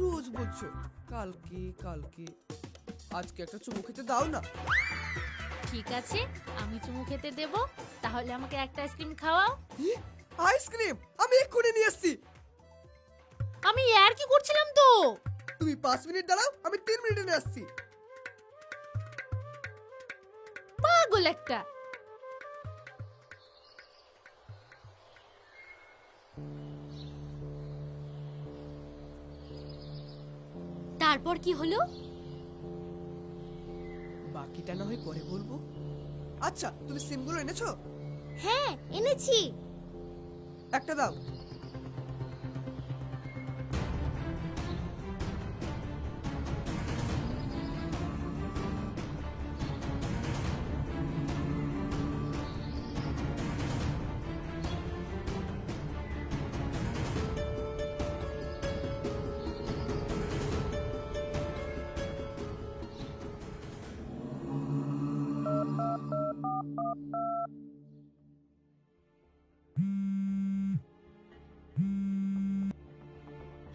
রোজ বলছো কালকে কালকে, আজকে একটা চুমু খেতে দাও না। ঠিক আছে, আমি চুমু খেতে দেব, তাহলে আমাকে একটা আইসক্রিম খাওয়াও। আইসক্রিম আমি এক্ষুনি নিয়ে এসছি। আমি আর কি করছিলাম তো। তুমি 5 মিনিট দাঁড়াও, আমি 3 মিনিটে নিয়ে আসছি। পাগল একটা। তারপর কি হলো? বাকিটা না হয় পরে বলবো। আচ্ছা তুমি সিমগুলো এনেছো? হ্যাঁ এনেছি। একটা দাও।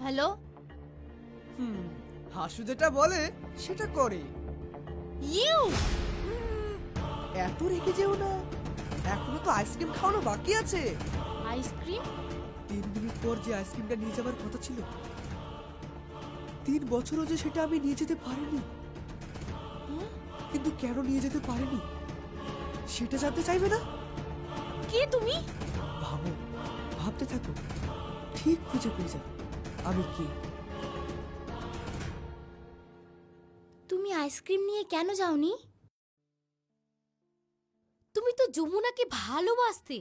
হ্যালো। হাসু যেটা বলে সেটা করে। ইউ এত রেগে যেও না, এখনো তো আইসক্রিম খাওয়ানো বাকি আছে। আইসক্রিম? 3 মিনিট পর যে আইসক্রিমটা নিয়ে যাবার কথা ছিল, 3 বছরও যে সেটা আমি নিয়ে যেতে পারিনি। কিন্তু কেন নিয়ে যেতে পারিনি সেটা জানতে চাইবে না? কে তুমি? ভাবো, ভাবতে থাকো, ঠিক খুঁজে পেয়ে যাবে আমি কি। তুমি আইসক্রিম নিয়ে কেন যাওনি? তুমি তো যমুনাকে ভালোবাসতে,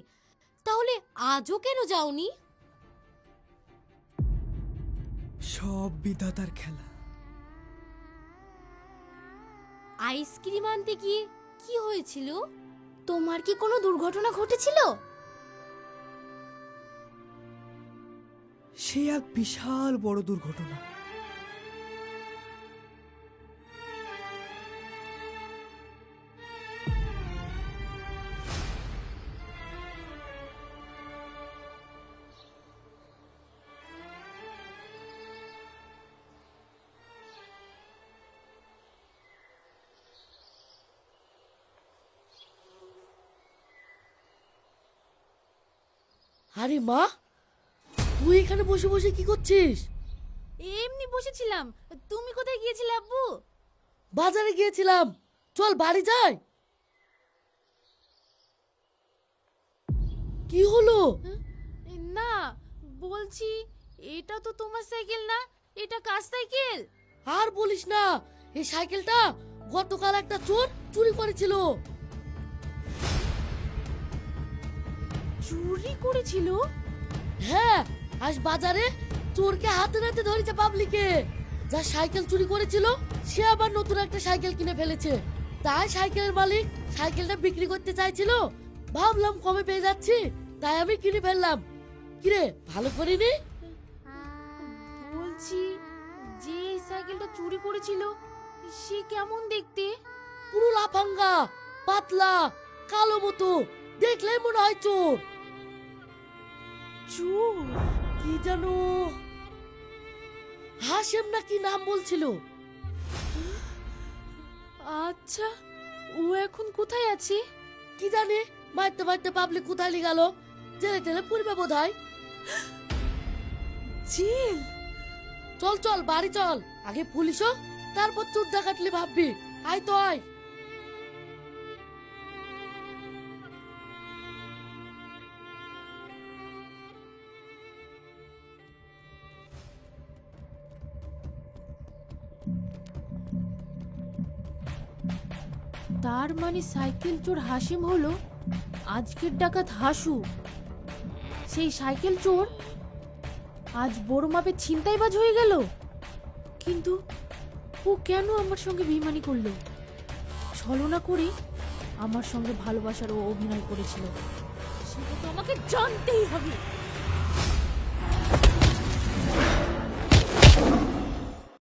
তাহলে আজও কেন যাওনি? সব বিধাতার খেলা। আইসক্রিম আনতে গিয়ে কি হয়েছিল? তোমার কি কোনো দুর্ঘটনা ঘটেছিল? সে এক বিশাল বড় দুর্ঘটনা। আরে মা, তুই এখানে বসে বসে কি করছিস? এমনি বসেছিলাম। তুমি কোথায় গিয়েছিলে আব্বু? বাজারে গিয়েছিলাম, চল বাড়ি যাই। কি হলো? না, বলছি এটা তো তোমার সাইকেল না, এটা কার সাইকেল? আর বলিস না, এই সাইকেলটা গতকাল একটা চোর চুরি করেছিল। চুরি করেছিল? হ্যাঁ, আজ বাজারে চোরকে হাতে নাতে ধরেছে পাবলিকে। যা সাইকেল চুরি করেছিল সে আবার নতুন একটা সাইকেল কিনে ফেলেছে। তাই সাইকেলের মালিক সাইকেলটা বিক্রি করতে চাইছিল, ভাবলাম কমে পেয়ে যাচ্ছি, তাই আমি কিনে ফেললাম। কিরে, ভালো করিনি? বলছি যে এই সাইকেলটা চুরি করেছিল সে কেমন দেখতে? পুরো লাফাঙ্গা, পাতলা, কালো মতো, দেখলেই মনে হয় চোর। চোর? কি জানো, হাসেম না কি নাম বলছিল। আচ্ছা, ও এখন কোথায় আছে? কি জানি, মারতে মারতে পাবলিক কোথায় নিয়ে গেল, জেলে টেলে পড়বে বোধ হয়। জেল? চল চল বাড়ি চল, আগে পুলিশ হোক, তারপর চোর ডাকাতলি ভাববি। আয় তো আয়। তার মানে সাইকেল চোর হাসিম হলো আজকের ডাকাত হাসু। সেই সাইকেল চোর আজ বড় মাপের ছিনতাইবাজ হয়ে গেল। কিন্তু ও কেন আমার সঙ্গে বেইমানি করলো? ছলনা করে আমার সঙ্গে ভালোবাসার ও অভিনয় করেছিল, সেটা তো আমাকে জানতেই হবে।